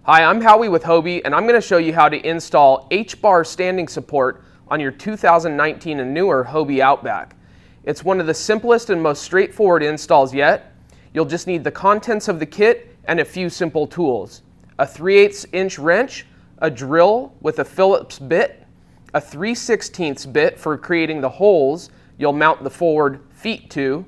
Hi, I'm Howie with Hobie, and I'm going to show you how to install H-bar standing support on your 2019 and newer Hobie Outback. It's one of the simplest and most straightforward installs yet. You'll just need the contents of the kit and a few simple tools. A 3/8 inch wrench, a drill with a Phillips bit, a 3/16 bit for creating the holes you'll mount the forward feet to,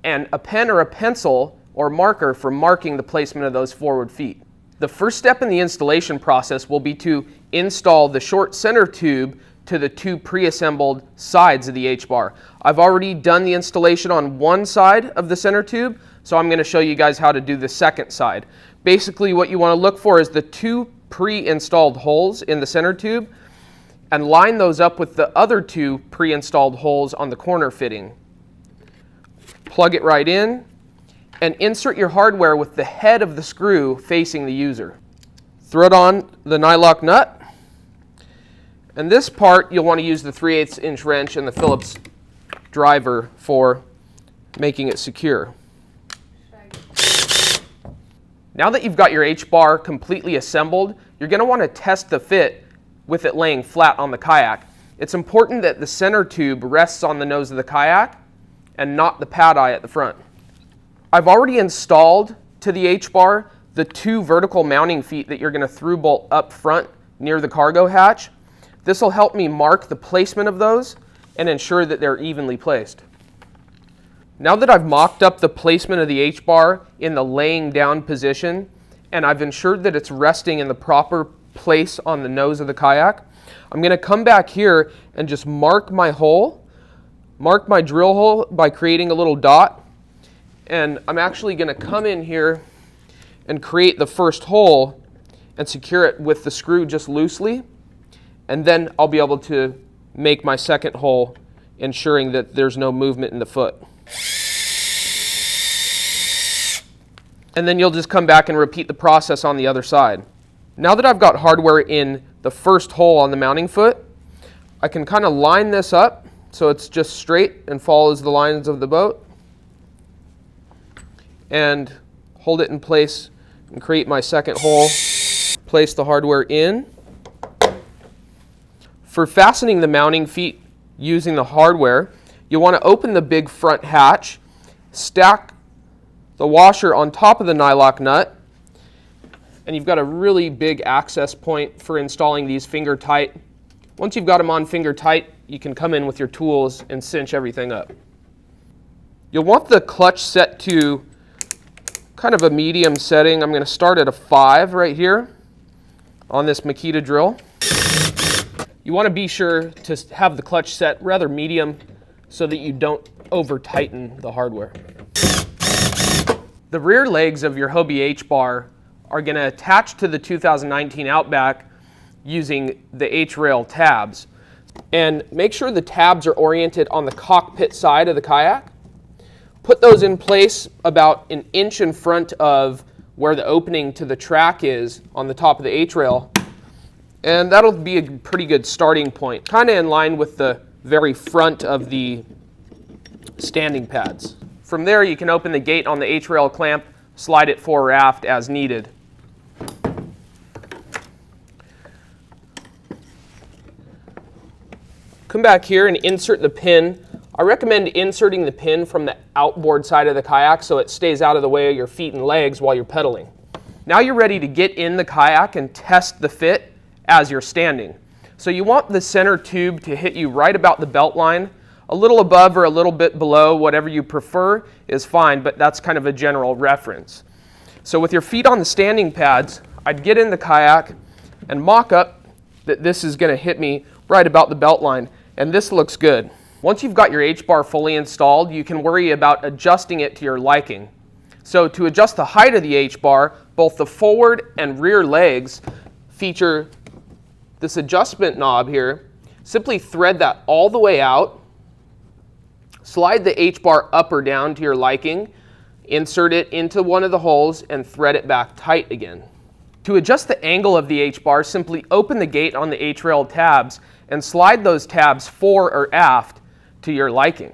and a pen or a pencil or marker for marking the placement of those forward feet. The first step in the installation process will be to install the short center tube to the two pre-assembled sides of the H-bar. I've already done the installation on one side of the center tube, so I'm going to show you guys how to do the second side. Basically, what you want to look for is the two pre-installed holes in the center tube and line those up with the other two pre-installed holes on the corner fitting. Plug it right in and insert your hardware with the head of the screw facing the user. Thread on the nylock nut, and this part you'll want to use the 3/8 inch wrench and the Phillips driver for making it secure. Now that you've got your H-bar completely assembled, you're going to want to test the fit with it laying flat on the kayak. It's important that the center tube rests on the nose of the kayak and not the pad eye at the front. I've already installed to the H-bar the two vertical mounting feet that you're going to through bolt up front near the cargo hatch. This will help me mark the placement of those and ensure that they're evenly placed. Now that I've mocked up the placement of the H-bar in the laying down position and I've ensured that it's resting in the proper place on the nose of the kayak, I'm going to come back here and just mark my hole, mark my drill hole by creating a little dot. And I'm actually going to come in here and create the first hole and secure it with the screw just loosely. And then I'll be able to make my second hole, ensuring that there's no movement in the foot. And then you'll just come back and repeat the process on the other side. Now that I've got hardware in the first hole on the mounting foot, I can kind of line this up so it's just straight and follows the lines of the boat, and hold it in place and create my second hole. Place the hardware in. For fastening the mounting feet using the hardware, you want to open the big front hatch, stack the washer on top of the nylock nut, and you've got a really big access point for installing these finger tight. Once you've got them on finger tight, you can come in with your tools and cinch everything up. You'll want the clutch set to kind of a medium setting. I'm going to start at a 5 right here on this Makita drill. You want to be sure to have the clutch set rather medium so that you don't over tighten the hardware. The rear legs of your Hobie H-bar are going to attach to the 2019 Outback using the H-rail tabs. And make sure the tabs are oriented on the cockpit side of the kayak. Put those in place about an inch in front of where the opening to the track is on the top of the H-rail. And that'll be a pretty good starting point, kind of in line with the very front of the standing pads. From there, you can open the gate on the H-rail clamp, slide it fore or aft as needed. Come back here and insert the pin. I recommend inserting the pin from the outboard side of the kayak so it stays out of the way of your feet and legs while you're pedaling. Now you're ready to get in the kayak and test the fit as you're standing. So you want the center tube to hit you right about the belt line. A little above or a little bit below, whatever you prefer is fine, but that's kind of a general reference. So with your feet on the standing pads, I'd get in the kayak and mock up that this is going to hit me right about the belt line, and this looks good. Once you've got your H-bar fully installed, you can worry about adjusting it to your liking. So to adjust the height of the H-bar, both the forward and rear legs feature this adjustment knob here. Simply thread that all the way out, slide the H-bar up or down to your liking, insert it into one of the holes, and thread it back tight again. To adjust the angle of the H-bar, simply open the gate on the H-rail tabs and slide those tabs fore or aft to your liking.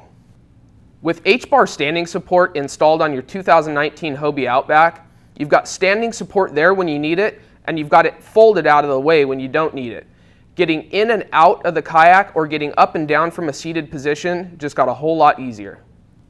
With H-bar standing support installed on your 2019 Hobie Outback, you've got standing support there when you need it, and you've got it folded out of the way when you don't need it. Getting in and out of the kayak or getting up and down from a seated position just got a whole lot easier.